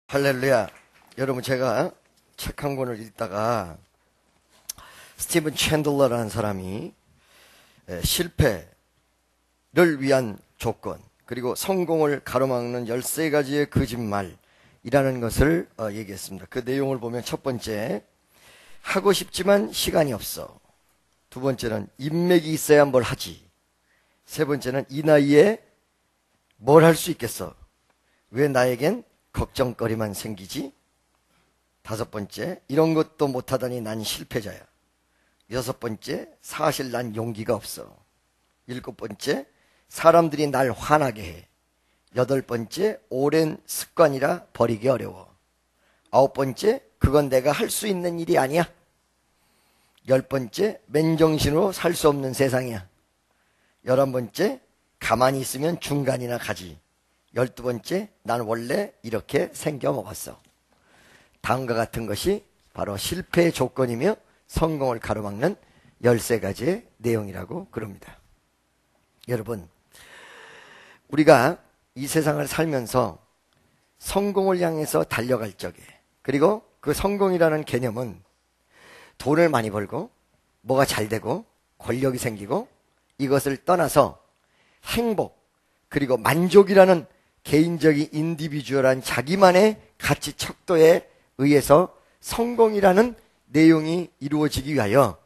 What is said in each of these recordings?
할렐루야. 여러분, 제가 책 한 권을 읽다가 스티븐 챈들러라는 사람이 실패를 위한 조건, 그리고 성공을 가로막는 13가지의 거짓말이라는 것을 얘기했습니다. 그 내용을 보면 첫 번째, 하고 싶지만 시간이 없어. 두 번째는 인맥이 있어야 뭘 하지. 세 번째는 이 나이에 뭘 할 수 있겠어. 왜 나에겐 걱정거리만 생기지? 다섯 번째, 이런 것도 못하다니 난 실패자야. 여섯 번째, 사실 난 용기가 없어. 일곱 번째, 사람들이 날 화나게 해. 여덟 번째, 오랜 습관이라 버리기 어려워. 아홉 번째, 그건 내가 할 수 있는 일이 아니야. 열 번째, 맨정신으로 살 수 없는 세상이야. 11번째, 가만히 있으면 중간이나 가지. 12번째, 난 원래 이렇게 생겨 먹었어. 다음과 같은 것이 바로 실패의 조건이며 성공을 가로막는 13가지의 내용이라고 그럽니다. 여러분, 우리가 이 세상을 살면서 성공을 향해서 달려갈 적에, 그리고 그 성공이라는 개념은 돈을 많이 벌고 뭐가 잘 되고 권력이 생기고 이것을 떠나서 행복, 그리고 만족이라는 개인적인 인디비주얼한 자기만의 가치 척도에 의해서 성공이라는 내용이 이루어지기 위하여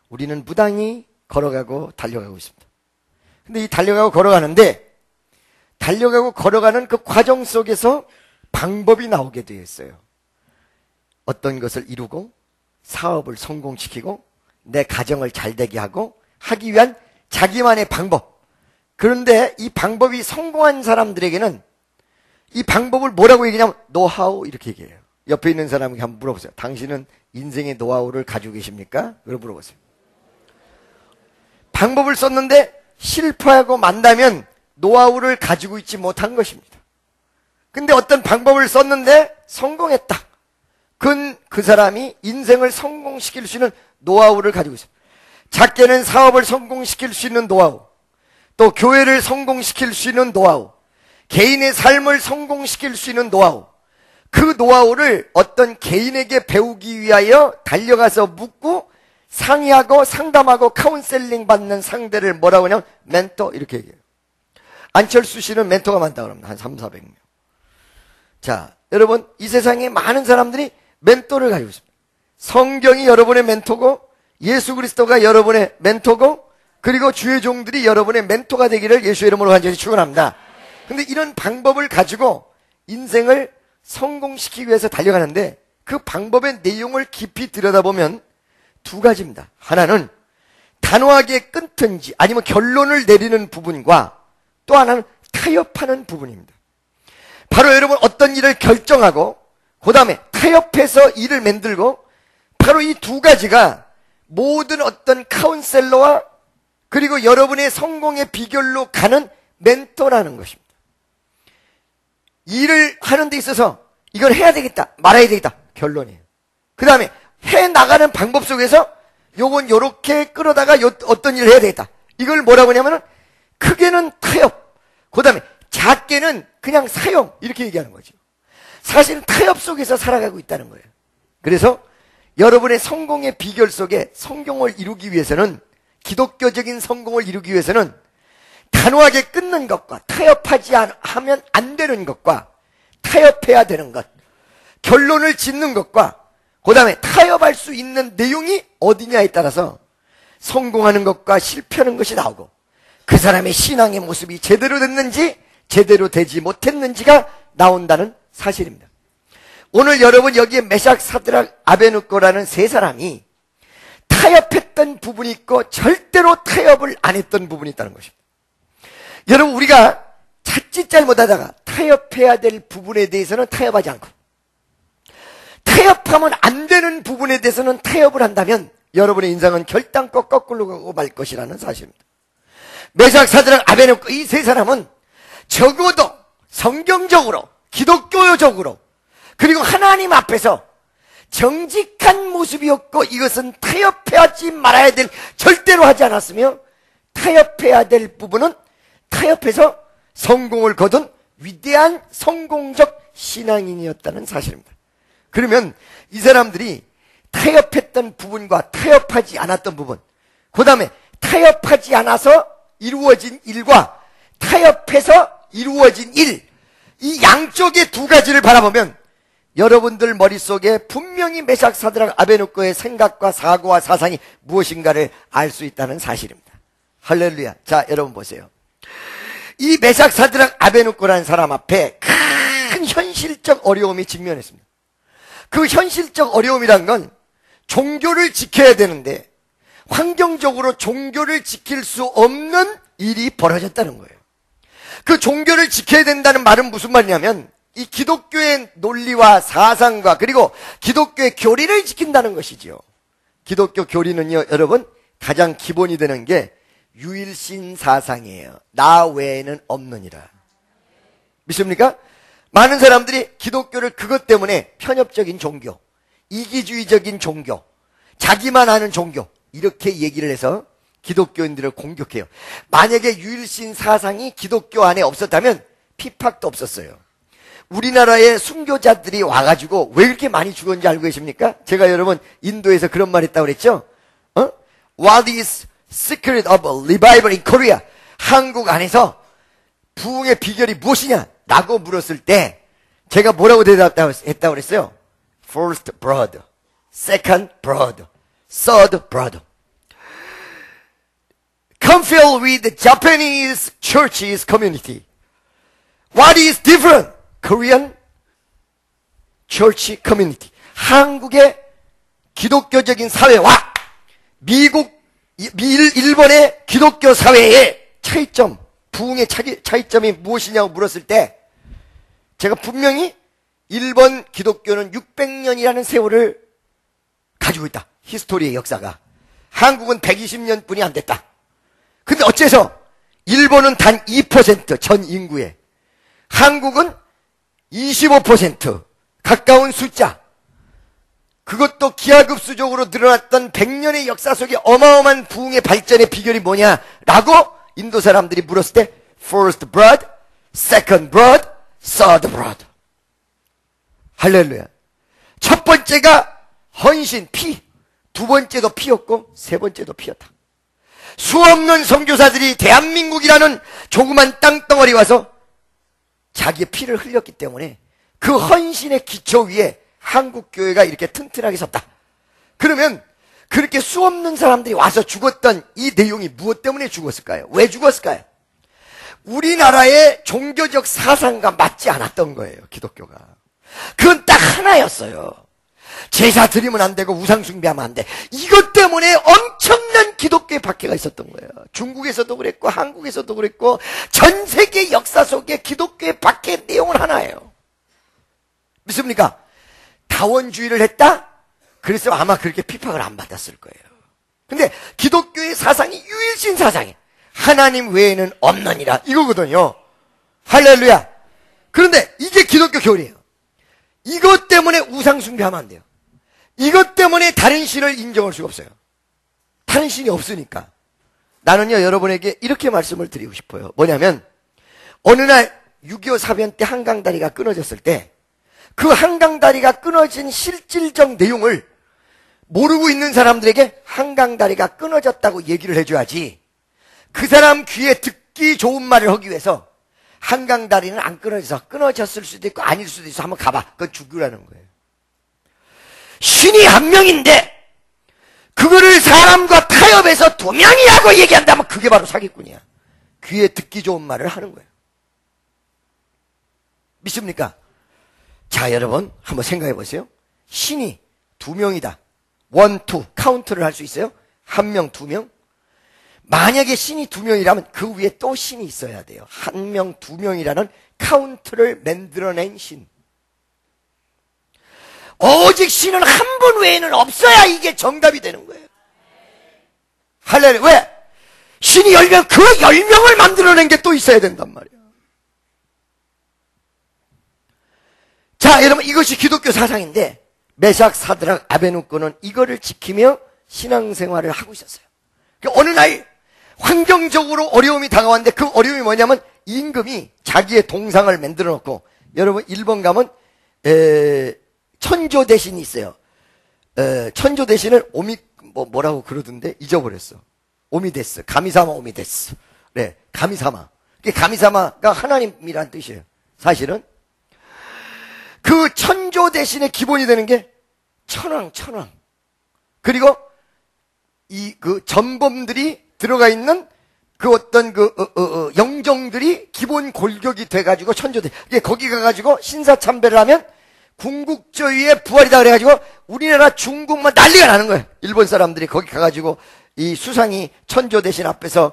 우리는 무당히 걸어가고 달려가고 있습니다. 근데 이 달려가고 걸어가는데, 달려가고 걸어가는 그 과정 속에서 방법이 나오게 되어 있어요. 어떤 것을 이루고 사업을 성공시키고 내 가정을 잘 되게 하고 하기 위한 자기만의 방법. 그런데 이 방법이 성공한 사람들에게는 이 방법을 뭐라고 얘기하냐면 노하우, 이렇게 얘기해요. 옆에 있는 사람에게 한번 물어보세요. 당신은 인생의 노하우를 가지고 계십니까? 그걸 물어보세요. 방법을 썼는데 실패하고 만다면 노하우를 가지고 있지 못한 것입니다. 근데 어떤 방법을 썼는데 성공했다. 그건 그 사람이 인생을 성공시킬 수 있는 노하우를 가지고 있어요. 작게는 사업을 성공시킬 수 있는 노하우, 또 교회를 성공시킬 수 있는 노하우, 개인의 삶을 성공시킬 수 있는 노하우, 그 노하우를 어떤 개인에게 배우기 위하여 달려가서 묻고 상의하고 상담하고 카운셀링 받는 상대를 뭐라고 하냐면 멘토, 이렇게 얘기해요. 안철수 씨는 멘토가 많다고 합니다. 한 300~400명. 자, 여러분, 이 세상에 많은 사람들이 멘토를 가지고 있습니다. 성경이 여러분의 멘토고, 예수 그리스도가 여러분의 멘토고, 그리고 주의 종들이 여러분의 멘토가 되기를 예수의 이름으로 간절히 축원합니다. 근데 이런 방법을 가지고 인생을 성공시키기 위해서 달려가는데, 그 방법의 내용을 깊이 들여다보면 두 가지입니다. 하나는 단호하게 끊든지 아니면 결론을 내리는 부분과, 또 하나는 타협하는 부분입니다. 바로 여러분, 어떤 일을 결정하고 그 다음에 타협해서 일을 만들고, 바로 이 두 가지가 모든 어떤 카운셀러와 그리고 여러분의 성공의 비결로 가는 멘토라는 것입니다. 일을 하는 데 있어서 이걸 해야 되겠다, 말아야 되겠다, 결론이에요. 그 다음에 해나가는 방법 속에서 요건 요렇게 끌어다가 어떤 일을 해야 되겠다, 이걸 뭐라고 하냐면은 크게는 타협, 그 다음에 작게는 그냥 사용, 이렇게 얘기하는 거죠. 사실은 타협 속에서 살아가고 있다는 거예요. 그래서 여러분의 성공의 비결 속에 성공을 이루기 위해서는, 기독교적인 성공을 이루기 위해서는 단호하게 끊는 것과 타협하지 하면 안 되는 것과 타협해야 되는 것, 결론을 짓는 것과 그 다음에 타협할 수 있는 내용이 어디냐에 따라서 성공하는 것과 실패하는 것이 나오고, 그 사람의 신앙의 모습이 제대로 됐는지 제대로 되지 못했는지가 나온다는 사실입니다. 오늘 여러분, 여기에 메삭, 사드락, 아베느고라는 세 사람이 타협했던 부분이 있고 절대로 타협을 안 했던 부분이 있다는 것입니다. 여러분, 우리가 자칫 잘못하다가 타협해야 될 부분에 대해서는 타협하지 않고, 타협하면 안 되는 부분에 대해서는 타협을 한다면 여러분의 인생은 결단코 거꾸로 가고 말 것이라는 사실입니다. 메삭, 사드락, 아베느고, 이 세 사람은 적어도 성경적으로, 기독교적으로, 그리고 하나님 앞에서 정직한 모습이었고, 이것은 타협해야지 말아야 될, 절대로 하지 않았으며, 타협해야 될 부분은 타협해서 성공을 거둔 위대한 성공적 신앙인이었다는 사실입니다. 그러면 이 사람들이 타협했던 부분과 타협하지 않았던 부분, 그 다음에 타협하지 않아서 이루어진 일과 타협해서 이루어진 일, 이 양쪽의 두 가지를 바라보면 여러분들 머릿속에 분명히 메삭 사드락 아베누고의 생각과 사고와 사상이 무엇인가를 알 수 있다는 사실입니다. 할렐루야. 자, 여러분 보세요. 이 메삭 사드락 아베누고라는 사람 앞에 큰 현실적 어려움이 직면했습니다. 그 현실적 어려움이란 건 종교를 지켜야 되는데 환경적으로 종교를 지킬 수 없는 일이 벌어졌다는 거예요. 그 종교를 지켜야 된다는 말은 무슨 말이냐면 이 기독교의 논리와 사상과 그리고 기독교의 교리를 지킨다는 것이지요. 기독교 교리는요, 여러분, 가장 기본이 되는 게 유일신 사상이에요. 나 외에는 없느니라. 믿습니까? 많은 사람들이 기독교를 그것 때문에 편협적인 종교, 이기주의적인 종교, 자기만 아는 종교 이렇게 얘기를 해서 기독교인들을 공격해요. 만약에 유일신 사상이 기독교 안에 없었다면 핍박도 없었어요. 우리나라의 순교자들이 와가지고 왜 이렇게 많이 죽었는지 알고 계십니까? 제가 여러분 인도에서 그런 말 했다고 그랬죠? What is secret of revival in Korea? 한국 안에서 부흥의 비결이 무엇이냐? 라고 물었을 때 제가 뭐라고 대답했다고 그랬어요? First blood, second blood, third blood. Compare with the Japanese churches community. What is different? Korean church community. 한국의 기독교적인 사회와 일본의 기독교 사회의 차이점, 부흥의 차이점이 무엇이냐고 물었을 때 제가 분명히 일본 기독교는 600년이라는 세월을 가지고 있다. 히스토리의 역사가. 한국은 120년 뿐이 안 됐다. 근데 어째서 일본은 단 2% 전 인구에, 한국은 25% 가까운 숫자, 그것도 기하급수적으로 늘어났던 100년의 역사 속에 어마어마한 부흥의 발전의 비결이 뭐냐라고 인도 사람들이 물었을 때 First blood, second blood, third blood. 할렐루야. 첫 번째가 헌신, 피. 두 번째도 피였고 세 번째도 피였다. 수없는 선교사들이 대한민국이라는 조그만 땅덩어리 와서 자기의 피를 흘렸기 때문에 그 헌신의 기초 위에 한국 교회가 이렇게 튼튼하게 섰다. 그러면 그렇게 수없는 사람들이 와서 죽었던 이 내용이 무엇 때문에 죽었을까요? 왜 죽었을까요? 우리나라의 종교적 사상과 맞지 않았던 거예요, 기독교가. 그건 딱 하나였어요. 제사 드리면 안 되고 우상 숭배하면 안 돼. 이것 때문에 엄청난 기독교의 박해가 있었던 거예요. 중국에서도 그랬고 한국에서도 그랬고 전 세계 역사 속에 기독교의 박해의 내용은 하나예요. 믿습니까? 다원주의를 했다? 그래서 아마 그렇게 핍박을 안 받았을 거예요. 근데 기독교의 사상이 유일신 사상이에요. 하나님 외에는 없느니라 이거거든요. 할렐루야. 그런데 이게 기독교 교리예요. 이것 때문에 우상 숭배하면 안 돼요. 이것 때문에 다른 신을 인정할 수가 없어요. 다른 신이 없으니까. 나는요, 여러분에게 이렇게 말씀을 드리고 싶어요. 뭐냐면 어느 날 6.25 사변 때 한강다리가 끊어졌을 때 그 한강다리가 끊어진 실질적 내용을 모르고 있는 사람들에게 한강다리가 끊어졌다고 얘기를 해줘야지, 그 사람 귀에 듣기 좋은 말을 하기 위해서 한강다리는 안 끊어져서 끊어졌을 수도 있고 아닐 수도 있어, 한번 가봐. 그건 죽으라는 거예요. 신이 한 명인데 그거를 사람과 타협해서 두 명이라고 얘기한다면 그게 바로 사기꾼이야. 귀에 듣기 좋은 말을 하는 거예요. 믿습니까? 자, 여러분 한번 생각해 보세요. 신이 두 명이다. 원, 투 카운트를 할 수 있어요? 한 명, 두 명? 만약에 신이 두 명이라면 그 위에 또 신이 있어야 돼요. 한 명, 두 명이라는 카운트를 만들어낸 신. 오직 신은 한 분 외에는 없어야 이게 정답이 되는 거예요. 할렐루야. 왜? 신이 10명, 그 10명을 만들어낸 게 또 있어야 된단 말이야. 자, 여러분, 이것이 기독교 사상인데 메삭 사드락 아베누고는 이거를 지키며 신앙생활을 하고 있었어요. 어느 날 환경적으로 어려움이 다가왔는데 그 어려움이 뭐냐면 임금이 자기의 동상을 만들어 놓고 여러분 1번 가면 천조 대신이 있어요. 천조 대신을 뭐라고 그러던데 잊어버렸어. 오미데스, 가미사마 오미데스. 네, 가미사마. 가미사마가 하나님이란 뜻이에요. 사실은 그 천조 대신의 기본이 되는 게 천왕. 그리고 그 전범들이 들어가 있는 그 어떤 영정들이 기본 골격이 돼가지고 천조대. 거기 가가지고 신사참배를 하면 궁극조위의 부활이다 그래가지고 우리나라 중국만 난리가 나는 거예요. 일본 사람들이 거기 가가지고 이 수상이 천조 대신 앞에서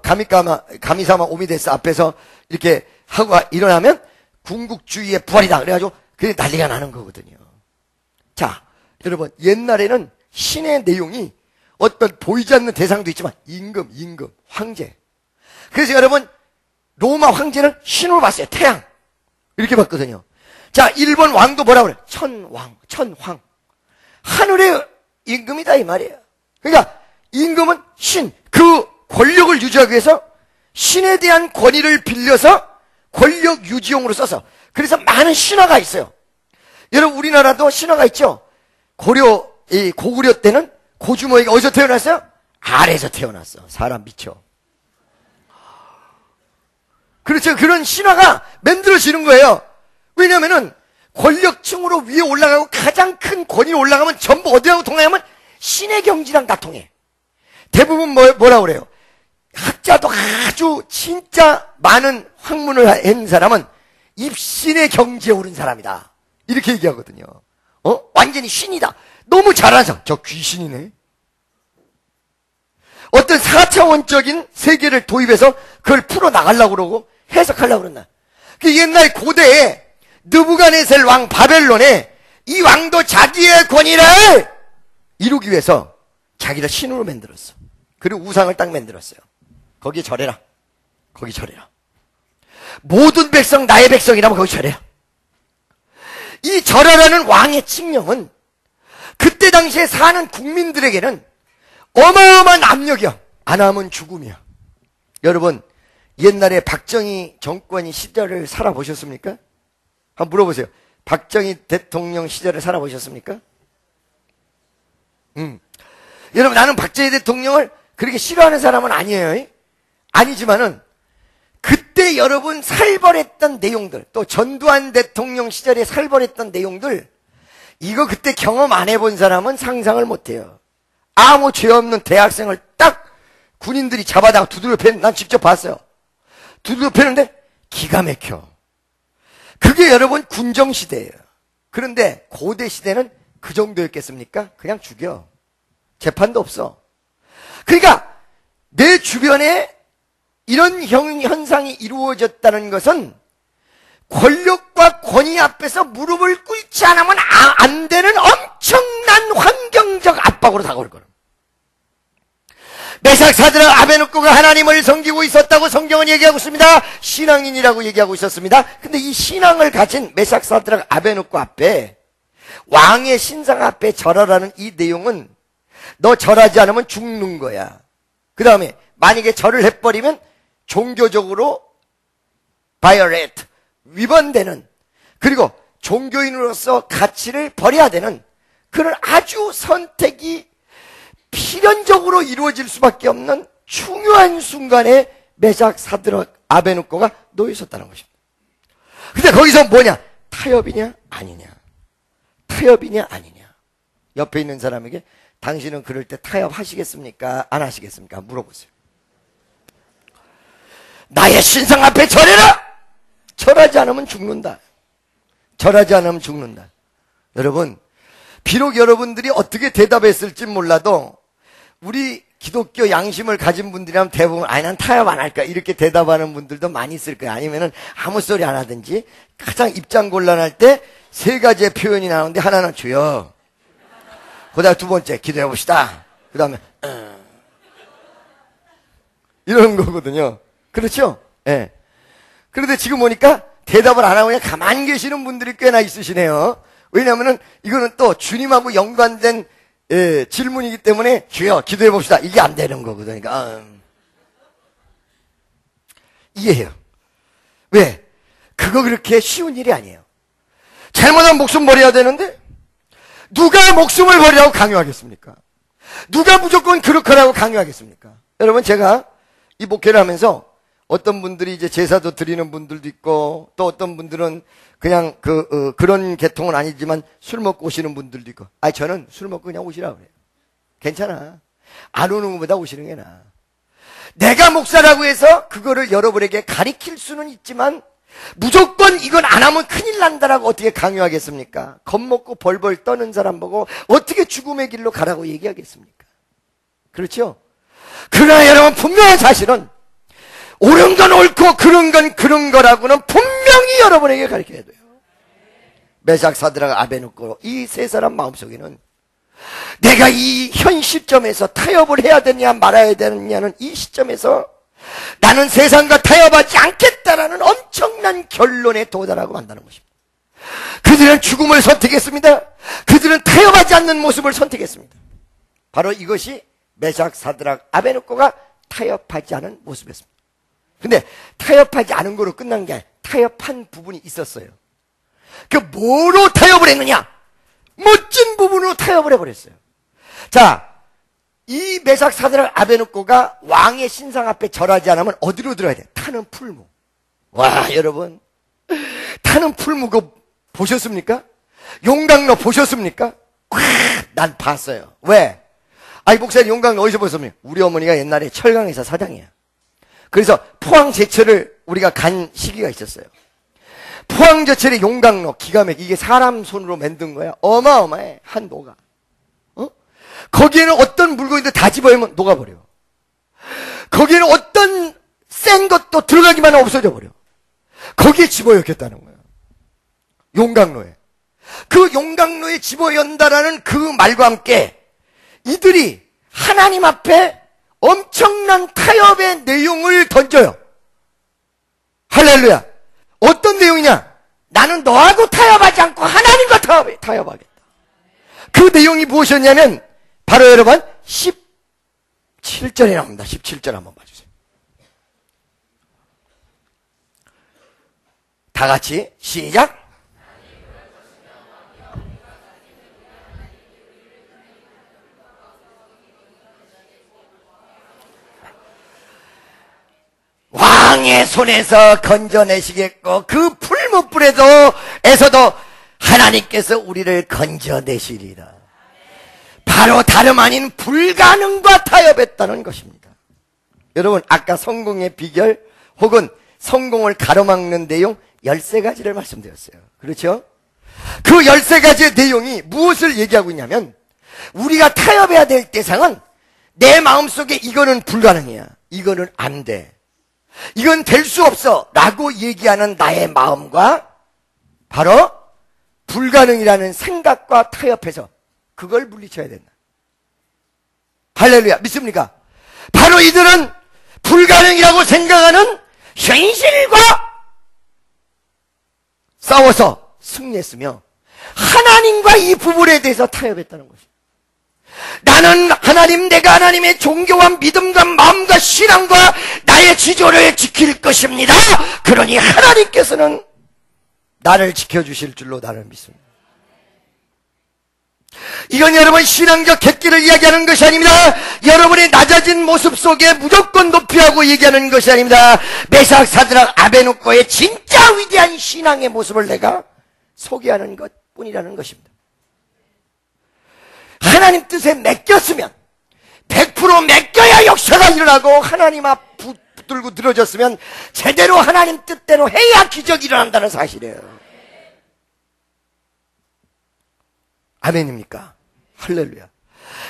가미사마 오미데스 앞에서 이렇게 하고 일어나면 궁극주의의 부활이다 그래가지고 그게 난리가 나는 거거든요. 자, 여러분 옛날에는 신의 내용이 어떤 보이지 않는 대상도 있지만 임금, 황제. 그래서 여러분 로마 황제는 신으로 봤어요. 태양 이렇게 봤거든요. 자, 일본 왕도 뭐라고 그래? 천황. 하늘의 임금이다 이 말이에요. 그러니까 임금은 신, 그 권력을 유지하기 위해서 신에 대한 권위를 빌려서 권력 유지용으로 써서 그래서 많은 신화가 있어요. 여러분 우리나라도 신화가 있죠. 고구려 때는 고주머니가 어디서 태어났어요? 아래에서 태어났어. 사람 미쳐. 그렇죠. 그런 신화가 만들어지는 거예요. 왜냐면은 권력층으로 위에 올라가고 가장 큰 권위에 올라가면 전부 어디하고 통하냐면 신의 경지랑 다 통해. 대부분 뭐라고 그래요? 학자도 아주 진짜 많은 학문을 한 사람은 입신의 경지에 오른 사람이다. 이렇게 얘기하거든요. 완전히 신이다. 너무 잘하는 사람. 저 귀신이네. 어떤 4차원적인 세계를 도입해서 그걸 풀어나가려고 그러고 해석하려고 그랬나. 그 옛날 고대에 느부갓네살 왕 바벨론에 이 왕도 자기의 권위를 이루기 위해서 자기를 신으로 만들었어. 그리고 우상을 딱 만들었어요. 거기 절해라. 거기 절해라. 모든 백성 나의 백성이라면 거기 절해라. 이 절하라는 왕의 칙령은 그때 당시에 사는 국민들에게는 어마어마한 압력이야. 안 하면 죽음이야. 여러분 옛날에 박정희 정권이 시절을 살아보셨습니까? 한번 물어보세요. 박정희 대통령 시절을 살아보셨습니까? 여러분 나는 박정희 대통령을 그렇게 싫어하는 사람은 아니에요. 아니지만은 그때 여러분 살벌했던 내용들, 또 전두환 대통령 시절에 살벌했던 내용들, 이거 그때 경험 안 해본 사람은 상상을 못해요. 아무 죄 없는 대학생을 딱 군인들이 잡아다가 두들겨 패는, 난 직접 봤어요. 두들겨 패는데 기가 막혀. 그게 여러분 군정시대예요. 그런데 고대시대는 그 정도였겠습니까? 그냥 죽여. 재판도 없어. 그러니까 내 주변에 이런 현상이 이루어졌다는 것은 권력과 권위 앞에서 무릎을 꿇지 않으면 안 되는 엄청난 환경적 압박으로 다가올 거예요. 메삭 사드락 아베느고가 하나님을 섬기고 있었다고 성경은 얘기하고 있습니다. 신앙인이라고 얘기하고 있었습니다. 근데 이 신앙을 가진 메삭 사드락 아베느고 앞에 왕의 신상 앞에 절하라는 이 내용은 너 절하지 않으면 죽는 거야. 그 다음에 만약에 절을 해버리면 종교적으로 violate, 위반되는, 그리고 종교인으로서 가치를 버려야 되는 그런 아주 선택이 필연적으로 이루어질 수밖에 없는 중요한 순간에 메삭 사드락 아베느고가 놓여 있었다는 것입니다. 근데 거기서 뭐냐? 타협이냐 아니냐. 타협이냐 아니냐. 옆에 있는 사람에게 당신은 그럴 때 타협하시겠습니까? 안 하시겠습니까? 물어보세요. 나의 신상 앞에 절해라! 절하지 않으면 죽는다. 절하지 않으면 죽는다. 여러분, 비록 여러분들이 어떻게 대답했을지 몰라도 우리 기독교 양심을 가진 분들이라면 대부분 아니 난 타협 안 할까 이렇게 대답하는 분들도 많이 있을 거예요. 아니면은 아무 소리 안 하든지 가장 입장 곤란할 때 세 가지의 표현이 나오는데 하나는 주여, 그 다음에 두 번째 기도해 봅시다, 그 다음에 이러는 거거든요. 그렇죠? 예. 네. 그런데 지금 보니까 대답을 안 하고 그냥 가만히 계시는 분들이 꽤나 있으시네요. 왜냐하면은 이거는 또 주님하고 연관된 질문이기 때문에 주여 기도해 봅시다 이게 안 되는 거거든요. 그러니까 이해해요. 왜? 그거 그렇게 쉬운 일이 아니에요. 잘못하면 목숨 버려야 되는데 누가 목숨을 버리라고 강요하겠습니까? 누가 무조건 그렇게라고 강요하겠습니까? 여러분, 제가 이 목회를 하면서 어떤 분들이 이제 제사도 드리는 분들도 있고, 또 어떤 분들은 그냥 그런 계통은 아니지만 술 먹고 오시는 분들도 있고, 저는 술 먹고 그냥 오시라고 그래요. 괜찮아. 안 오는 것보다 오시는 게 나아. 내가 목사라고 해서 그거를 여러분에게 가리킬 수는 있지만 무조건 이건 안 하면 큰일 난다라고 어떻게 강요하겠습니까? 겁먹고 벌벌 떠는 사람 보고 어떻게 죽음의 길로 가라고 얘기하겠습니까? 그렇죠? 그러나 여러분, 분명한 사실은 옳은 건 옳고 그런 건 그런 거라고는 분명히 여러분에게 가르쳐야 돼요. 메삭, 사드락, 아베느고 이 세 사람 마음속에는 내가 이 현 시점에서 타협을 해야 되냐 말아야 되느냐는 이 시점에서 나는 세상과 타협하지 않겠다라는 엄청난 결론에 도달하고 만다는 것입니다. 그들은 죽음을 선택했습니다. 그들은 타협하지 않는 모습을 선택했습니다. 바로 이것이 메삭, 사드락, 아베느고가 타협하지 않은 모습이었습니다. 근데 타협하지 않은 거로 끝난 게 아니라 타협한 부분이 있었어요. 그 뭐로 타협을 했느냐? 멋진 부분으로 타협을 해버렸어요. 자, 이 메삭, 사드락, 아베느고가 왕의 신상 앞에 절하지 않으면 어디로 들어야 돼? 타는 풀무. 와, 여러분, 타는 풀무 그거 보셨습니까? 용광로 보셨습니까? 난 봤어요. 왜? 목사님, 용광로 어디서 보셨습니까? 우리 어머니가 옛날에 철강회사 사장이야. 그래서 포항제철을 우리가 간 시기가 있었어요. 포항제철의 용광로 기가 막히게, 이게 사람 손으로 만든 거야. 어마어마해. 한 녹아. 거기에는 어떤 물건인데 다 집어넣으면 녹아버려. 거기에는 어떤 센 것도 들어가기만 하면 없어져 버려. 거기에 집어넣겠다는 거예요. 용광로에. 그 용광로에 집어연다라는 그 말과 함께 이들이 하나님 앞에 엄청난 타협의 내용을 던져요. 할렐루야. 어떤 내용이냐? 나는 너하고 타협하지 않고 하나님과 타협하겠다. 그 내용이 무엇이었냐면 바로 여러분 17절에 나옵니다. 17절 한번 봐주세요. 다 같이 시작. 왕의 손에서 건져내시겠고 그 풀무불에서도 하나님께서 우리를 건져내시리라. 바로 다름 아닌 불가능과 타협했다는 것입니다. 여러분, 아까 성공의 비결 혹은 성공을 가로막는 내용 13가지를 말씀드렸어요. 그렇죠? 그 13가지의 내용이 무엇을 얘기하고 있냐면 우리가 타협해야 될 대상은 내 마음속에 이거는 불가능이야, 이거는 안 돼, 이건 될 수 없어 라고 얘기하는 나의 마음과 바로 불가능이라는 생각과 타협해서 그걸 물리쳐야 된다. 할렐루야. 믿습니까? 바로 이들은 불가능이라고 생각하는 현실과 싸워서 승리했으며 하나님과 이 부분에 대해서 타협했다는 것입니다. 나는 하나님, 내가 하나님의 종교와 믿음과 마음과 신앙과 나의 지조를 지킬 것입니다. 그러니 하나님께서는 나를 지켜주실 줄로 나를 믿습니다. 이건 여러분 신앙적 객기를 이야기하는 것이 아닙니다. 여러분의 낮아진 모습 속에 무조건 높이하고 얘기하는 것이 아닙니다. 메삭, 사드락, 아베느고의 진짜 위대한 신앙의 모습을 내가 소개하는 것뿐이라는 것입니다. 하나님 뜻에 맡겼으면 100% 맡겨야 역사가 일어나고 하나님 앞 붙들고 늘어졌으면 제대로 하나님 뜻대로 해야 기적이 일어난다는 사실이에요. 아멘입니까? 할렐루야.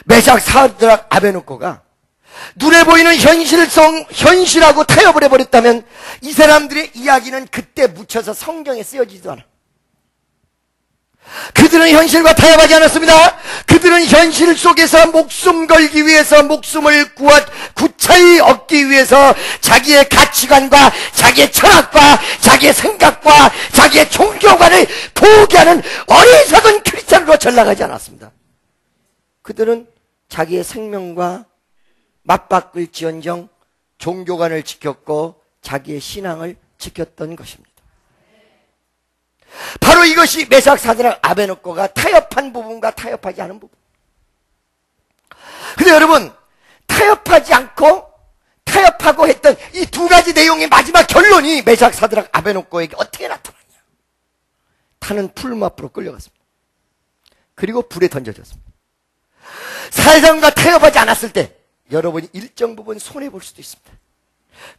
메삭, 사드락, 아베느고가 눈에 보이는 현실하고 타협을 해버렸다면 이 사람들의 이야기는 그때 묻혀서 성경에 쓰여지지도 않아. 그들은 현실과 타협하지 않았습니다. 그들은 현실 속에서 목숨 걸기 위해서, 목숨을 구차히 얻기 위해서 자기의 가치관과 자기의 철학과 자기의 생각과 자기의 종교관을 포기하는 어리석은 크리스찬으로 전락하지 않았습니다. 그들은 자기의 생명과 맞바꿀지언정 종교관을 지켰고 자기의 신앙을 지켰던 것입니다. 이것이 메삭 사드락 아베노고가 타협한 부분과 타협하지 않은 부분. 근데 여러분, 타협하지 않고 타협하고 했던 이 두 가지 내용의 마지막 결론이 메삭 사드락 아베노고에게 어떻게 나타났냐? 타는 풀무 앞으로 끌려갔습니다. 그리고 불에 던져졌습니다. 사회상과 타협하지 않았을 때 여러분이 일정 부분 손해볼 수도 있습니다.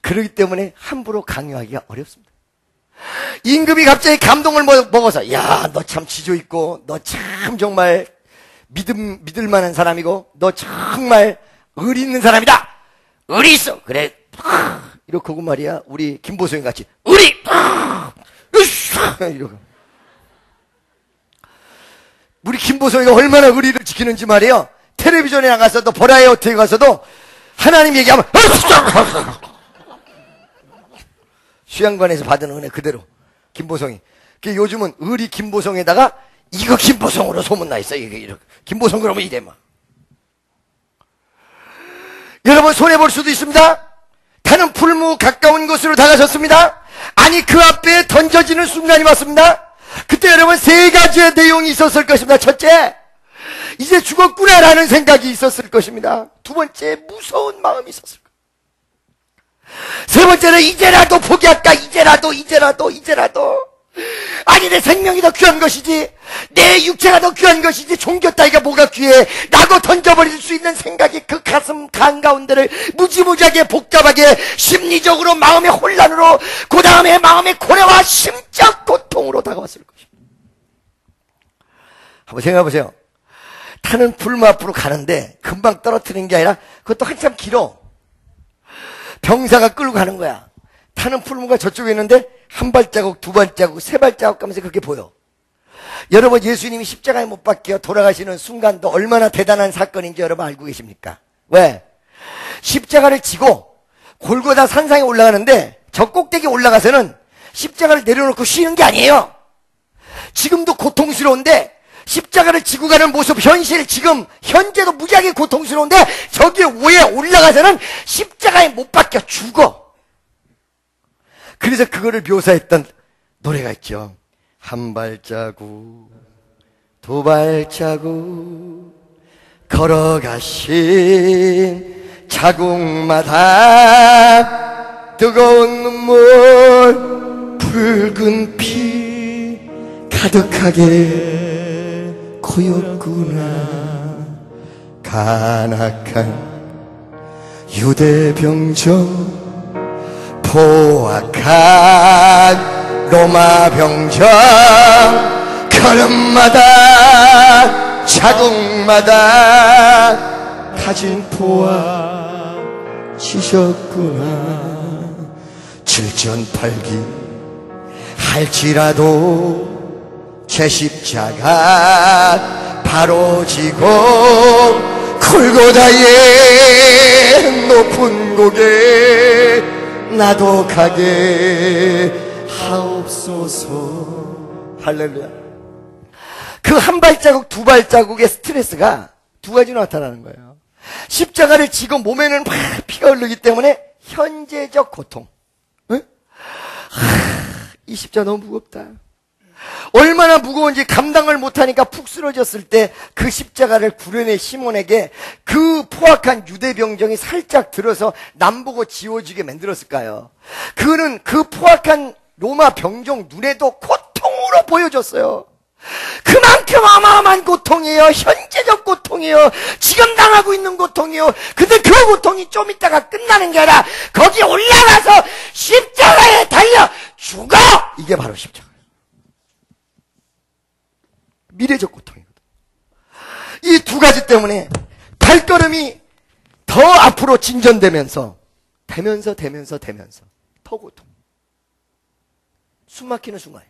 그렇기 때문에 함부로 강요하기가 어렵습니다. 임금이 갑자기 감동을 먹어서, 야, 너 참 지조 있고, 너 참 정말 믿을 만한 사람이고, 너 정말 의리 있는 사람이다. 의리 있어. 그래. 이렇게 하고 말이야, 우리 김보성이 같이 의리. 이러고. 우리 김보성이가 얼마나 의리를 지키는지 말이에요. 텔레비전에 나가서도 보라에 어떻게 가서도 하나님 얘기하면 수양관에서 받은 은혜 그대로 김보성이. 요즘은 의리 김보성에다가 이거 김보성으로 소문나 있어. 이렇게 김보성 그러면 이래 막. 여러분 손해볼 수도 있습니다. 타는 풀무 가까운 곳으로 다가섰습니다. 아니 그 앞에 던져지는 순간이 왔습니다. 그때 여러분 세 가지의 내용이 있었을 것입니다. 첫째, 이제 죽었구나라는 생각이 있었을 것입니다. 두 번째, 무서운 마음이 있었을 것입니다. 세 번째는 이제라도 포기할까? 이제라도. 아니 내 생명이 더 귀한 것이지, 내 육체가 더 귀한 것이지, 종교 따위가 뭐가 귀해. 라고 던져버릴 수 있는 생각이 그 가슴 한가운데를 무지무지하게 복잡하게 심리적으로 마음의 혼란으로, 그 다음에 마음의 고뇌와 심적 고통으로 다가왔을 것입니다. 한번 생각해 보세요. 타는 풀무 앞으로 가는데 금방 떨어뜨리는 게 아니라 그것도 한참 길어. 병사가 끌고 가는 거야. 타는 풀무가 저쪽에 있는데 한 발자국, 두 발자국, 세 발자국 가면서 그렇게 보여. 여러분 예수님이 십자가에 못 박혀 돌아가시는 순간도 얼마나 대단한 사건인지 여러분 알고 계십니까? 왜? 십자가를 지고 골고다 산상에 올라가는데 저 꼭대기 올라가서는 십자가를 내려놓고 쉬는 게 아니에요. 지금도 고통스러운데 십자가를 지고 가는 모습, 현실, 지금 현재도 무지하게 고통스러운데 저기 위에 올라가서는 십자가에 못 박혀 죽어. 그래서 그거를 묘사했던 노래가 있죠. 한 발자국, 두 발자국 걸어가신 자국마다 뜨거운 눈물, 붉은 피 가득하게 고였구나. 간악한 유대 병정, 포악한 로마 병정, 걸음마다 자국마다 가진 포와 치셨구나. 칠천팔기 할지라도 제 십자가 바로 지고 골고다의 높은 고개 나도 가게 하옵소서. 할렐루야. 그 한 발자국, 두 발자국의 스트레스가 두 가지로 나타나는 거예요. 십자가를 지고 몸에는 막 피가 흐르기 때문에 현재적 고통. 응? 이 십자가 너무 무겁다. 얼마나 무거운지 감당을 못하니까 푹 쓰러졌을 때 그 십자가를 구려낸 시몬에게 그 포악한 유대병정이 살짝 들어서 남보고 지워지게 만들었을까요? 그는 그 포악한 로마 병정 눈에도 고통으로 보여줬어요. 그만큼 어마어마한 고통이에요. 현재적 고통이에요. 지금 당하고 있는 고통이에요. 근데 그 고통이 좀 있다가 끝나는 게 아니라 거기 올라가서 십자가에 달려 죽어! 이게 바로 십자가. 미래적 고통이거든. 이 두 가지 때문에 발걸음이 더 앞으로 진전되면서 되면서 더 고통. 숨막히는 순간.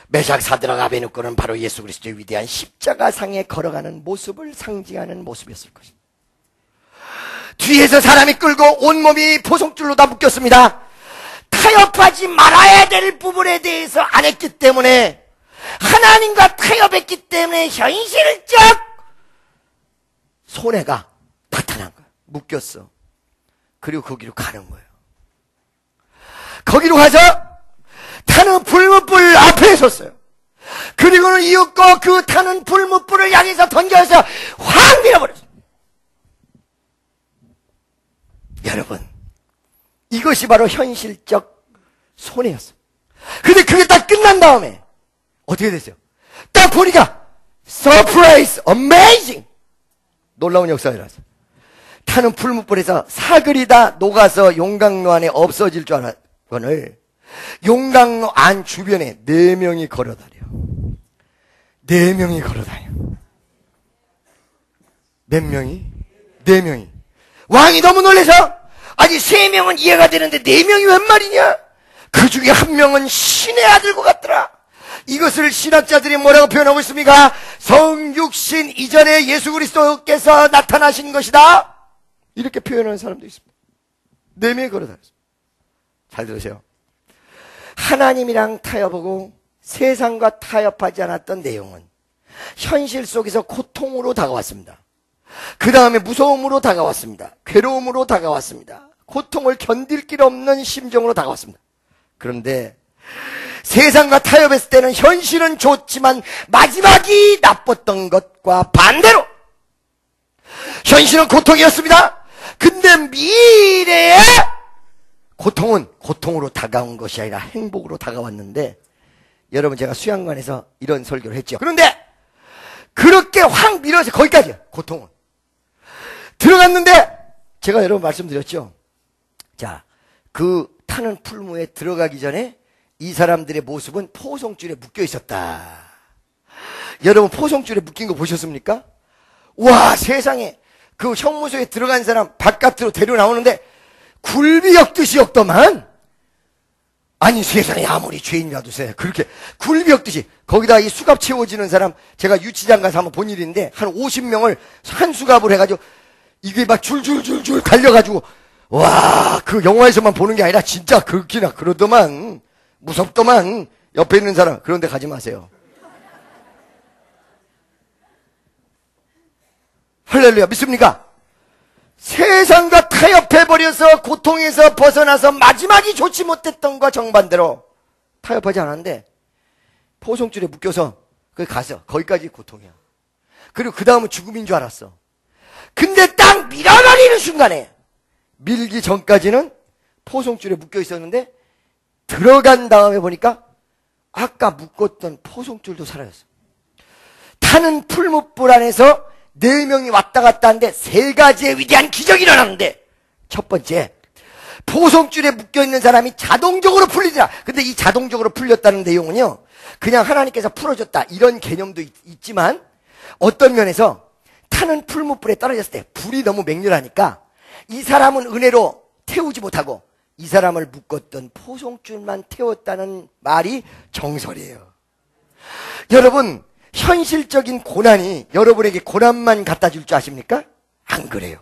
메삭 사드락 아베느고는 바로 예수 그리스도의 위대한 십자가상에 걸어가는 모습을 상징하는 모습이었을 것입니다. 뒤에서 사람이 끌고 온몸이 포송줄로 다 묶였습니다. 타협하지 말아야 될 부분에 대해서 안 했기 때문에, 하나님과 타협했기 때문에 현실적 손해가 나타난 거야. 묶였어. 그리고 거기로 가는 거예요. 거기로 가서 타는 불문불 앞에 섰어요. 그리고는 이윽고 그 타는 불뭇불을 향해서 던져서 확 밀어버렸어요. 여러분, 이것이 바로 현실적 손해였어요. 근데 그게 딱 끝난 다음에 어떻게 됐어요? 딱 보니까 서프라이즈, 어메이징! 놀라운 역사가 일어났어요. 타는 풀무불에서 사글이 다 녹아서 용광로 안에 없어질 줄 알았거늘 용광로 안 주변에 4명이 걸어다녀. 4명이 걸어다녀. 몇 명이? 4명이. 왕이 너무 놀라서 아니 3명은 이해가 되는데 4명이 웬 말이냐? 그 중에 1명은 신의 아들 것 같더라. 이것을 신학자들이 뭐라고 표현하고 있습니까? 성육신 이전에 예수 그리스도께서 나타나신 것이다. 이렇게 표현하는 사람도 있습니다. 4명이 걸어다녔습니다. 잘 들으세요. 하나님이랑 타협하고 세상과 타협하지 않았던 내용은 현실 속에서 고통으로 다가왔습니다. 그 다음에 무서움으로 다가왔습니다. 괴로움으로 다가왔습니다. 고통을 견딜 길 없는 심정으로 다가왔습니다. 그런데 세상과 타협했을 때는 현실은 좋지만 마지막이 나빴던 것과 반대로 현실은 고통이었습니다. 근데 미래의 고통은 고통으로 다가온 것이 아니라 행복으로 다가왔는데, 여러분 제가 수양관에서 이런 설교를 했죠. 그런데 그렇게 확 밀어서 거기까지야. 고통은 들어갔는데 제가 여러분 말씀드렸죠. 자, 그 타는 풀무에 들어가기 전에 이 사람들의 모습은 포송줄에 묶여 있었다. 여러분 포송줄에 묶인 거 보셨습니까? 와, 세상에 그 형무소에 들어간 사람 바깥으로 데려 나오는데 굴비 엮듯이 엮더만. 아니 세상에 아무리 죄인이라도 그렇게 굴비 엮듯이. 거기다 이 수갑 채워지는 사람, 제가 유치장 가서 한번 본 일인데 한 50명을 한 수갑을 해가지고 이게 막 줄줄줄줄 갈려가지고, 와, 그 영화에서만 보는 게 아니라 진짜 그렇기나 그러더만. 무섭더만. 옆에 있는 사람, 그런 데 가지 마세요. 할렐루야, 믿습니까? 세상과 타협해버려서 고통에서 벗어나서 마지막이 좋지 못했던 과 정반대로 타협하지 않았는데 포송줄에 묶여서 거기 가서 거기까지 고통이야. 그리고 그 다음은 죽음인 줄 알았어. 근데 딱 밀어버리는 순간에, 밀기 전까지는 포송줄에 묶여 있었는데 들어간 다음에 보니까 아까 묶었던 포송줄도 사라졌어. 타는 풀무불 안에서 4명이 왔다 갔다 하는데 3가지의 위대한 기적이 일어났는데, 첫 번째, 포송줄에 묶여있는 사람이 자동적으로 풀리더라. 근데 이 자동적으로 풀렸다는 내용은요, 그냥 하나님께서 풀어줬다 이런 개념도 있지만, 어떤 면에서 타는 풀무불에 떨어졌을 때 불이 너무 맹렬하니까 이 사람은 은혜로 태우지 못하고 이 사람을 묶었던 포송줄만 태웠다는 말이 정설이에요. 여러분, 현실적인 고난이 여러분에게 고난만 갖다 줄 줄 아십니까? 안 그래요.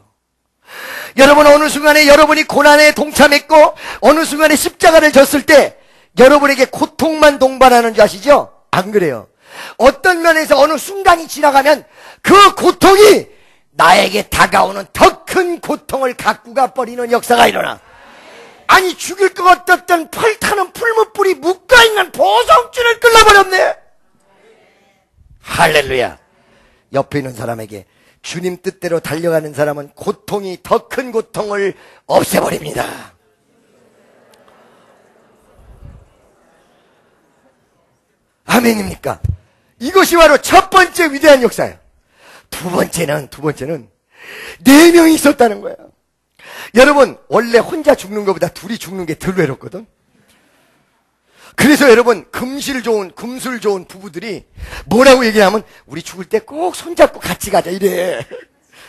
여러분, 어느 순간에 여러분이 고난에 동참했고 어느 순간에 십자가를 졌을 때 여러분에게 고통만 동반하는 줄 아시죠? 안 그래요. 어떤 면에서 어느 순간이 지나가면 그 고통이 나에게 다가오는 더 큰 고통을 갖고 가버리는 역사가 일어나. 아니, 죽일 것 같았던 펄 타는 풀무불이 묶어있는 보석줄을 끌어버렸네. 할렐루야. 옆에 있는 사람에게, 주님 뜻대로 달려가는 사람은 고통이 더 큰 고통을 없애버립니다. 아멘입니까? 이것이 바로 첫 번째 위대한 역사예요. 두 번째는 4명이 있었다는 거예요. 여러분, 원래 혼자 죽는 것보다 둘이 죽는 게 덜 외롭거든. 그래서 여러분, 금술 좋은 부부들이 뭐라고 얘기하면, 우리 죽을 때 꼭 손잡고 같이 가자 이래.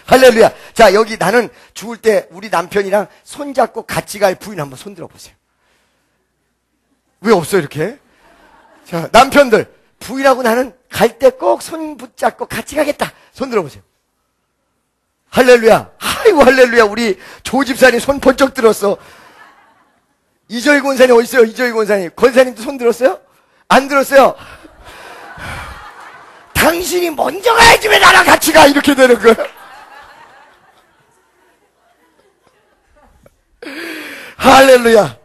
할렐루야. 자, 여기 나는 죽을 때 우리 남편이랑 손잡고 같이 갈 부인 한번 손 들어보세요. 왜 없어 이렇게? 자, 남편들, 부인하고 나는 갈 때 꼭 손 붙잡고 같이 가겠다. 손 들어보세요. 할렐루야. 아이고 할렐루야. 우리 조 집사님 손 번쩍 들었어. 이저희 권사님 어디 있어요? 이저희 권사님. 권사님도 손 들었어요? 안 들었어요? 당신이 먼저 가야지 왜 나랑 같이 가? 이렇게 되는 거야. 할렐루야.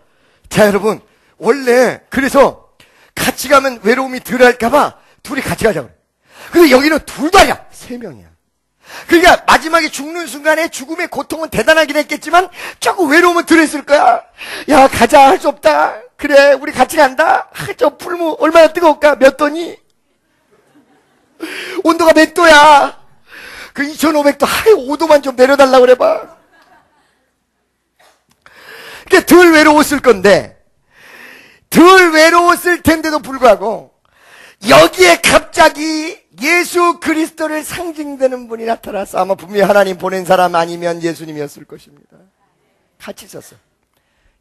자, 여러분, 원래 그래서 같이 가면 외로움이 덜 할까봐 둘이 같이 가자고 그래. 근데 여기는 둘도 아니야. 3명이야. 그러니까 마지막에 죽는 순간에 죽음의 고통은 대단하긴 했겠지만 조금 외로움은 덜했을 거야. 야, 가자. 할 수 없다. 그래, 우리 같이 간다. 저 풀무 얼마나 뜨거울까? 몇 도니? 온도가 몇 도야? 그 2500도, 5도만 좀 내려달라고 그래봐. 그러니까 덜 외로웠을 건데, 덜 외로웠을 텐데도 불구하고, 여기에 갑자기 예수 그리스도를 상징되는 분이 나타나서 아마 분명히 하나님 보낸 사람 아니면 예수님이었을 것입니다. 같이 있었어.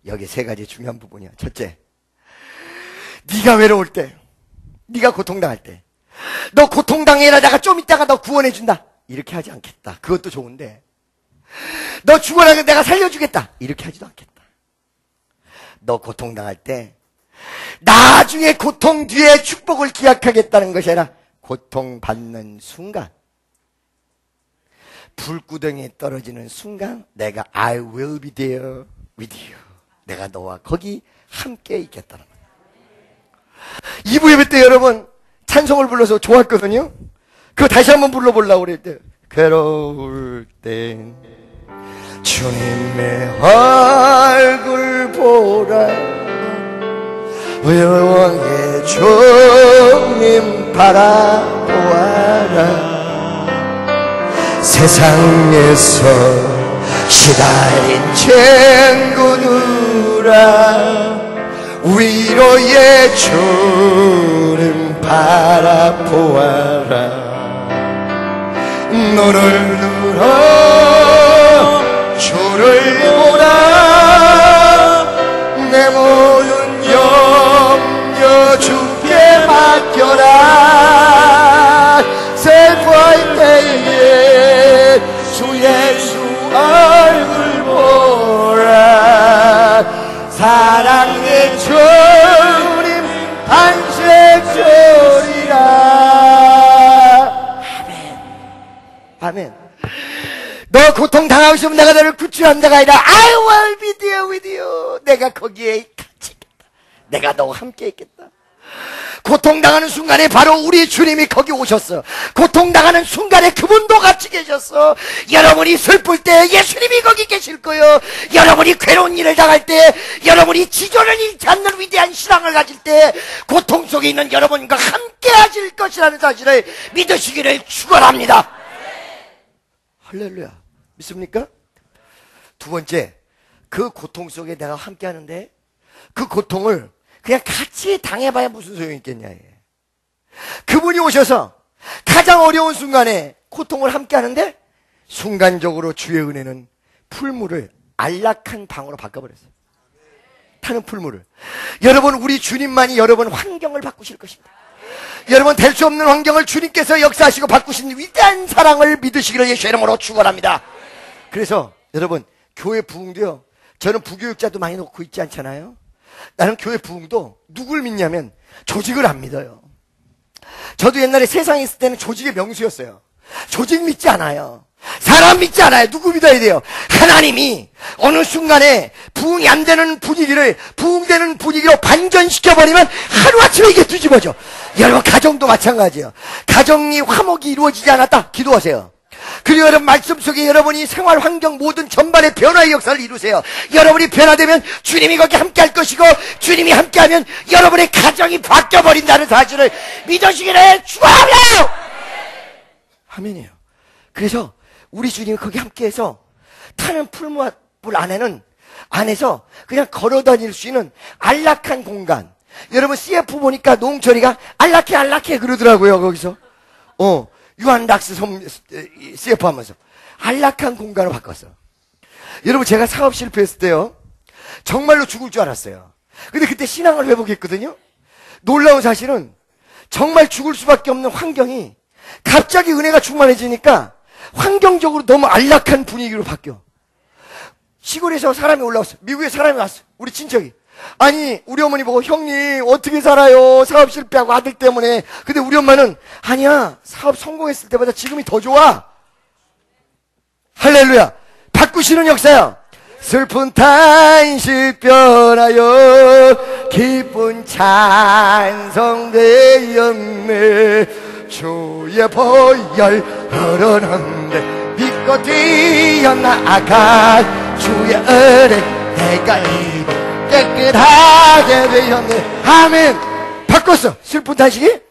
여기 3가지 중요한 부분이야. 첫째, 네가 외로울 때, 네가 고통당할 때, 너 고통당해라, 내가 좀 있다가 너 구원해준다, 이렇게 하지 않겠다. 그것도 좋은데, 너 죽어라, 내가 살려주겠다, 이렇게 하지도 않겠다. 너 고통당할 때 나중에 고통 뒤에 축복을 기약하겠다는 것이 아니라 고통받는 순간, 불구덩이에 떨어지는 순간 내가 I will be there with you, 내가 너와 거기 함께 있겠다는 거예요. 2부 예배 때 여러분 찬송을 불러서 좋았거든요. 그거 다시 한번 불러보려고 그랬대요. 괴로울 땐 주님의 얼굴 보라, 영원의 주님 바라보아라. 세상에서 시달린 친구들아, 위로의 주님 바라보아라. 눈을 들어 주를 보라, 내 모든 염려 주께 맡겨라. 슬퍼할 때에 주 예수 얼굴 보라, 사랑의 주님 안식 주리라. 아멘. 아멘. 너 고통 당하고 싶으면 내가 너를 구출한다가 아니라 I will be there with you, 내가 거기에 같이 있겠다, 내가 너와 함께 있겠다. 고통당하는 순간에 바로 우리 주님이 거기 오셨어. 고통당하는 순간에 그분도 같이 계셨어. 여러분이 슬플 때 예수님이 거기 계실 거예요. 여러분이 괴로운 일을 당할 때, 여러분이 지존을 잃지 않는 위대한 신앙을 가질 때 고통 속에 있는 여러분과 함께 하실 것이라는 사실을 믿으시기를 축원합니다. 할렐루야. 믿습니까? 두 번째, 그 고통 속에 내가 함께 하는데 그 고통을 그냥 같이 당해봐야 무슨 소용이 있겠냐. 그분이 오셔서 가장 어려운 순간에 고통을 함께 하는데 순간적으로 주의 은혜는 풀물을 안락한 방으로 바꿔버렸어요. 타는 풀물을. 여러분, 우리 주님만이 여러분 환경을 바꾸실 것입니다. 여러분, 될 수 없는 환경을 주님께서 역사하시고 바꾸신 위대한 사랑을 믿으시기를 예수 이름으로 축원합니다. 그래서 여러분, 교회 부흥도요, 저는 부교육자도 많이 놓고 있지 않잖아요. 나는 교회 부흥도 누굴 믿냐면 조직을 안 믿어요. 저도 옛날에 세상에 있을 때는 조직의 명수였어요. 조직 믿지 않아요. 사람 믿지 않아요. 누구 믿어야 돼요? 하나님이 어느 순간에 부흥이 안 되는 분위기를 부흥되는 분위기로 반전시켜버리면 하루아침에 이게 뒤집어져. 여러분, 가정도 마찬가지예요. 가정이 화목이 이루어지지 않았다, 기도하세요. 그리고 여러분, 말씀 속에 여러분이 생활 환경 모든 전반의 변화의 역사를 이루세요. 여러분이 변화되면 주님이 거기 함께 할 것이고, 주님이 함께하면 여러분의 가정이 바뀌어버린다는 사실을 믿으시기를 축원합니다. 아멘이에요. 그래서 우리 주님이 거기 함께해서 타는 풀물 안에서 그냥 걸어다닐 수 있는 안락한 공간. 여러분, CF 보니까 노홍철이가 안락해 그러더라고요. 거기서 유한락스 CF 하면서 안락한 공간으로 바꿨어. 여러분, 제가 사업 실패했을 때요, 정말로 죽을 줄 알았어요. 근데 그때 신앙을 회복했거든요. 놀라운 사실은 정말 죽을 수밖에 없는 환경이 갑자기 은혜가 충만해지니까 환경적으로 너무 안락한 분위기로 바뀌어. 시골에서 사람이 올라왔어. 미국에 사람이 왔어. 우리 친척이. 아니, 우리 어머니 보고, 형님 어떻게 살아요? 사업 실패하고 아들 때문에. 근데 우리 엄마는 아니야, 사업 성공했을 때보다 지금이 더 좋아. 할렐루야. 바꾸시는 역사야. 슬픈 탄식 변하여 기쁜 찬송 되었네. 주의 보혈 흐르는데 믿고 뛰어나가 주의 은혜 내가 입어 깨끗하게 되었네. 아멘. 바꿨어. 슬픈 탄식이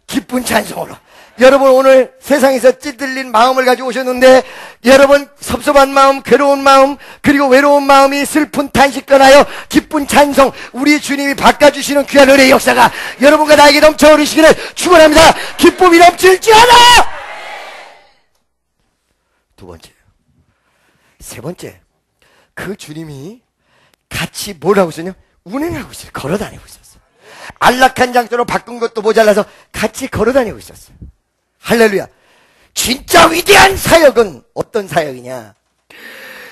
기쁜 찬송으로. 여러분 오늘 세상에서 찌들린 마음을 가지고 오셨는데, 여러분 섭섭한 마음, 괴로운 마음, 그리고 외로운 마음이 슬픈 탄식 떠나요 기쁜 찬송, 우리 주님이 바꿔주시는 귀한 은혜의 역사가 여러분과 나에게 넘쳐 흐르시기를 축원합니다. 기쁨이 넘칠지어다. 두 번째, 세 번째, 그 주님이 같이 뭘 하고 있었냐? 운행하고 있어요. 걸어다니고 있었어요. 안락한 장소로 바꾼 것도 모자라서 같이 걸어다니고 있었어요. 할렐루야. 진짜 위대한 사역은 어떤 사역이냐?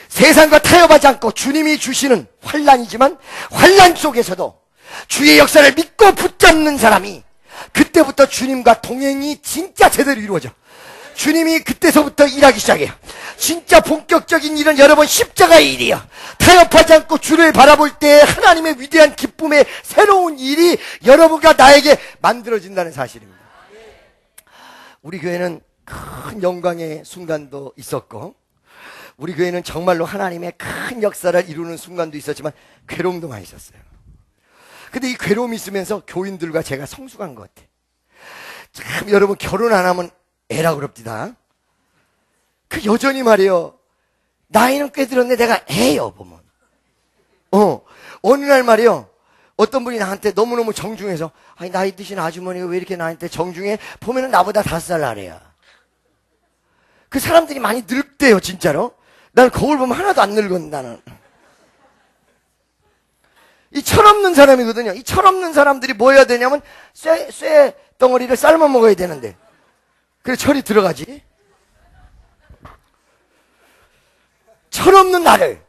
세상과 타협하지 않고 주님이 주시는 환난이지만 환난 속에서도 주의 역사를 믿고 붙잡는 사람이, 그때부터 주님과 동행이 진짜 제대로 이루어져. 주님이 그때서부터 일하기 시작해요. 진짜 본격적인 일은 여러분 십자가의 일이에요. 타협하지 않고 주를 바라볼 때 하나님의 위대한 기쁨의 새로운 일이 여러분과 나에게 만들어진다는 사실입니다. 우리 교회는 큰 영광의 순간도 있었고, 우리 교회는 정말로 하나님의 큰 역사를 이루는 순간도 있었지만 괴로움도 많이 있었어요. 근데 이 괴로움이 있으면서 교인들과 제가 성숙한 것 같아요. 참 여러분 결혼 안 하면 애라 그럽디다. 그 여전히 말이에요. 나이는 꽤 들었는데 내가 애요 보면. 어느 날 말이에요. 어떤 분이 나한테 너무너무 정중해서, 아니 나이 드신 아주머니가 왜 이렇게 나한테 정중해? 보면은 나보다 5살 아래야. 그 사람들이 많이 늙대요 진짜로. 난 거울 보면 하나도 안 늙었는데 나는. 이 철없는 사람이거든요. 이 철없는 사람들이 뭐 해야 되냐면 쇠 덩어리를 삶아 먹어야 되는데, 그래 철이 들어가지. 철없는 나를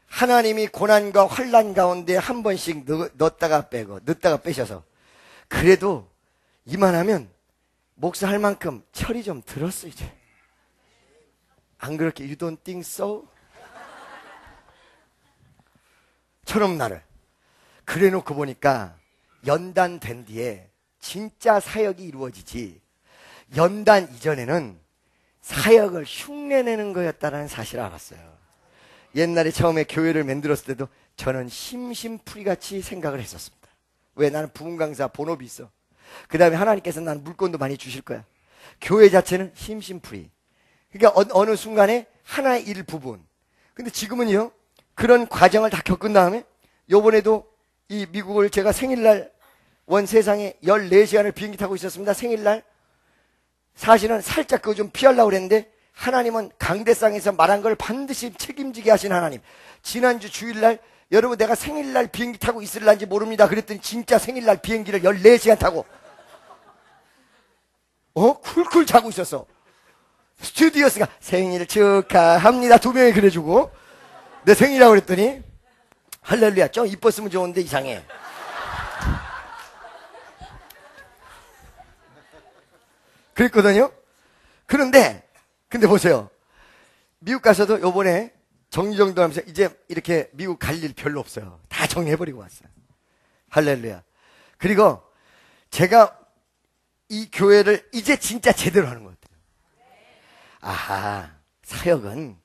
하나님이 고난과 환난 가운데 한 번씩 넣었다가 빼고 넣었다가 빼셔서, 그래도 이만하면 목사할 만큼 철이 좀 들었어 이제. 안 그렇게 you don't think so? 철없는 나를 그래 놓고 보니까 연단 된 뒤에 진짜 사역이 이루어지지, 연단 이전에는 사역을 흉내내는 거였다는 사실을 알았어요. 옛날에 처음에 교회를 만들었을 때도 저는 심심풀이같이 생각을 했었습니다. 왜? 나는 부흥 강사 본업이 있어. 그 다음에 하나님께서 나는 물건도 많이 주실 거야. 교회 자체는 심심풀이. 그러니까 어느 순간에 하나의 일부분. 근데 지금은요, 그런 과정을 다 겪은 다음에 요번에도 이 미국을 제가 생일날 원 세상에 14시간을 비행기 타고 있었습니다. 생일날. 사실은 살짝 그거 좀 피하려고 그랬는데 하나님은 강대상에서 말한 걸 반드시 책임지게 하신 하나님. 지난주 주일날 여러분 내가 생일날 비행기 타고 있을란지 모릅니다. 그랬더니 진짜 생일날 비행기를 14시간 타고 쿨쿨 자고 있었어. 스튜디오스가 생일 축하합니다 2명이 그래주고 내 생일이라고 그랬더니 할렐루야 좀 이뻤으면 좋은데 이상해. 그랬거든요. 근데 보세요. 미국 가서도 요번에 정리정돈 하면서 이제 이렇게 미국 갈 일 별로 없어요. 다 정리해버리고 왔어요. 할렐루야. 그리고 제가 이 교회를 이제 진짜 제대로 하는 것 같아요. 아하, 사역은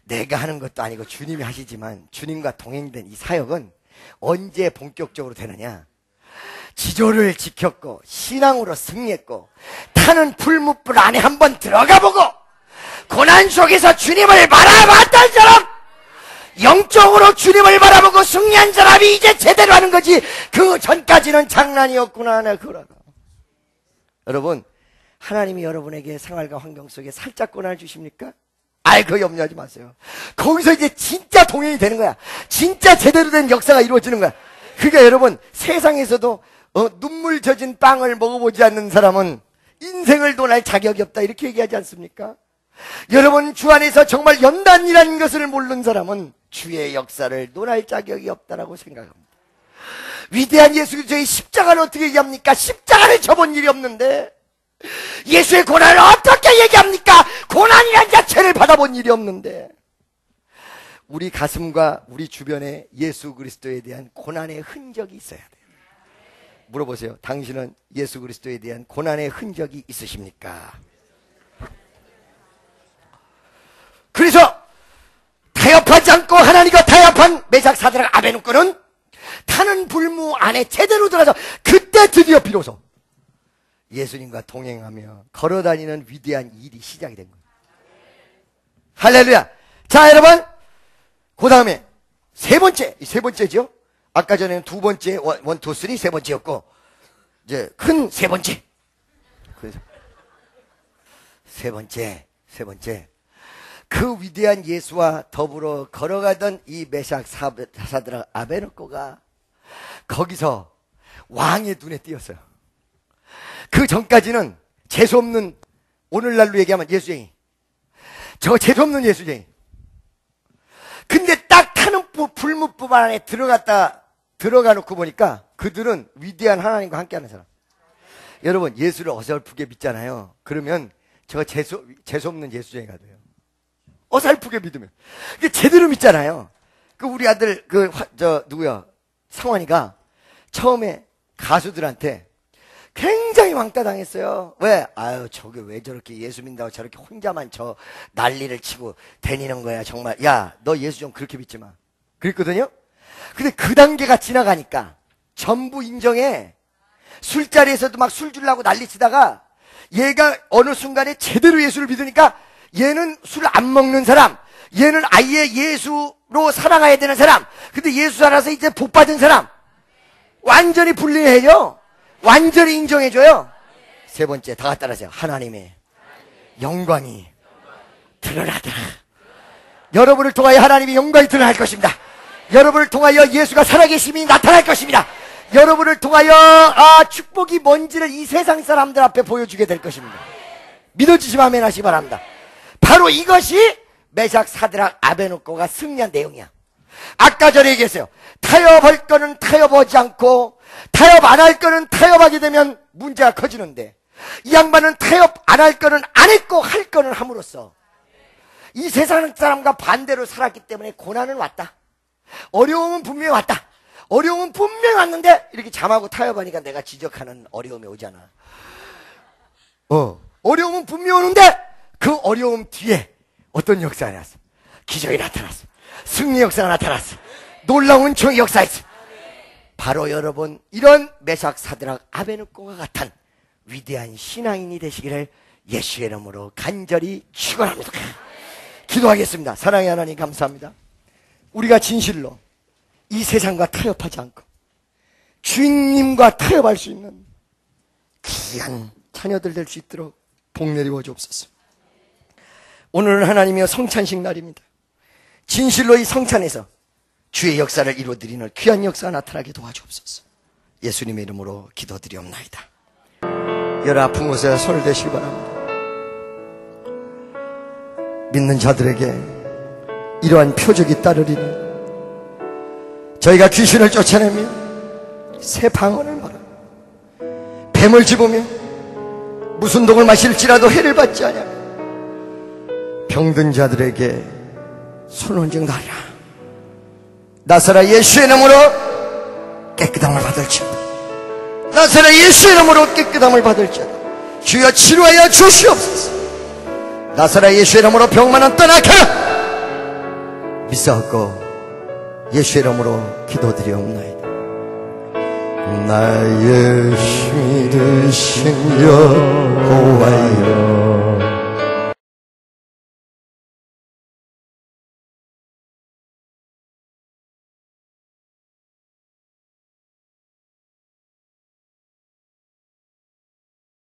내가 하는 것도 아니고 주님이 하시지만 주님과 동행된 이 사역은 언제 본격적으로 되느냐? 지조를 지켰고 신앙으로 승리했고 타는 풀무불 안에 한번 들어가보고 고난 속에서 주님을 바라봤던 사람, 영적으로 주님을 바라보고 승리한 사람이 이제 제대로 하는 거지. 그 전까지는 장난이었구나. 나 그러다. 여러분, 하나님이 여러분에게 생활과 환경 속에 살짝 고난을 주십니까? 그거 염려하지 마세요. 거기서 이제 진짜 동행이 되는 거야. 진짜 제대로 된 역사가 이루어지는 거야. 그러니까 여러분, 세상에서도 눈물 젖은 빵을 먹어보지 않는 사람은 인생을 논할 자격이 없다 이렇게 얘기하지 않습니까? 여러분, 주 안에서 정말 연단이라는 것을 모르는 사람은 주의 역사를 논할 자격이 없다라고 생각합니다. 위대한 예수 그리스도의 십자가를 어떻게 얘기합니까? 십자가를 져본 일이 없는데 예수의 고난을 어떻게 얘기합니까? 고난이란 자체를 받아본 일이 없는데 우리 가슴과 우리 주변에 예수 그리스도에 대한 고난의 흔적이 있어야 돼요. 물어보세요. 당신은 예수 그리스도에 대한 고난의 흔적이 있으십니까? 그래서 타협하지 않고 하나님과 타협한 메삭 사드락 아베누고는 타는 불무 안에 제대로 들어서 그때 드디어 비로소 예수님과 동행하며 걸어다니는 위대한 일이 시작이 된 거예요. 할렐루야. 자, 여러분, 그 다음에 세 번째죠. 아까 전에는 두 번째, 원, 투, 쓰리 세 번째였고, 이제 큰 세 번째. 그래서 세 번째. 그 위대한 예수와 더불어 걸어가던 이 메삭 사드락 아베누고가 거기서 왕의 눈에 띄었어요. 그 전까지는 재수없는, 오늘날로 얘기하면 예수쟁이. 저 재수없는 예수쟁이. 근데 딱 타는 불무불 안에 들어가 놓고 보니까 그들은 위대한 하나님과 함께하는 사람. 여러분, 예수를 어설프게 믿잖아요. 그러면 저 재수없는 예수쟁이가 돼요. 어설프게 믿으면. 근데 제대로 믿잖아요. 그 우리 아들, 누구야? 성환이가 처음에 가수들한테 굉장히 왕따 당했어요. 왜? 아유, 저게 왜 저렇게 예수 믿는다고 저렇게 혼자만 저 난리를 치고 다니는 거야, 정말. 야, 너 예수 좀 그렇게 믿지 마. 그랬거든요? 근데 그 단계가 지나가니까 전부 인정해. 술자리에서도 막 술 주려고 난리 치다가 얘가 어느 순간에 제대로 예수를 믿으니까 얘는 술 안 먹는 사람, 얘는 아예 예수로 살아가야 되는 사람, 근데 예수 알아서 이제 복 받은 사람, 완전히 분리해줘. 완전히 인정해줘요. 세 번째, 다 같이 따라하세요. 하나님의 영광이 드러나더라. 여러분을 통하여 하나님의 영광이 드러날 것입니다. 여러분을 통하여 예수가 살아계심이 나타날 것입니다. 여러분을 통하여 축복이 뭔지를 이 세상 사람들 앞에 보여주게 될 것입니다. 믿어주시면 아멘 하시기 바랍니다. 바로 이것이 메삭 사드락 아베누고가 승리한 내용이야. 아까 전에 얘기했어요. 타협할 거는 타협하지 않고 타협 안 할 거는 타협하게 되면 문제가 커지는데, 이 양반은 타협 안 할 거는 안 했고 할 거는 함으로써 이 세상 사람과 반대로 살았기 때문에 고난은 왔다. 어려움은 분명히 왔다. 어려움은 분명히 왔는데 이렇게 잠하고 타협하니까 내가 지적하는 어려움이 오잖아. 어려움은 분명히 오는데 그 어려움 뒤에 어떤 역사가 나왔어? 기적이 나타났어. 승리 역사가 나타났어. 놀라운 은총의 역사였어. 바로 여러분, 이런 메삭 사드락 아베누고가 같은 위대한 신앙인이 되시기를 예수의 이름으로 간절히 축원합니다. 기도하겠습니다. 사랑의 하나님, 감사합니다. 우리가 진실로 이 세상과 타협하지 않고 주님과 타협할 수 있는 귀한 자녀들 될 수 있도록 복 내리워 주옵소서. 오늘은 하나님이여 성찬식 날입니다. 진실로 이 성찬에서 주의 역사를 이루어드리는 귀한 역사가 나타나게 도와주옵소서. 예수님의 이름으로 기도드리옵나이다. 열 아픈 곳에 손을 대시기 바랍니다. 믿는 자들에게 이러한 표적이 따르리니 저희가 귀신을 쫓아내며 새 방언을 말하며 뱀을 집으며 무슨 독을 마실지라도 해를 받지 아니하며 병든 자들에게 손원증 나리라. 나사렛 예수의 이름으로 깨끗함을 받을지어다. 나사렛 예수의 이름으로 깨끗함을 받을지어다. 주여 치료하여 주시옵소서. 나사렛 예수의 이름으로 병만은 떠나가라. 믿사옵고 예수의 이름으로 기도드리옵나이다. 나의 힘이 되신 여호와여,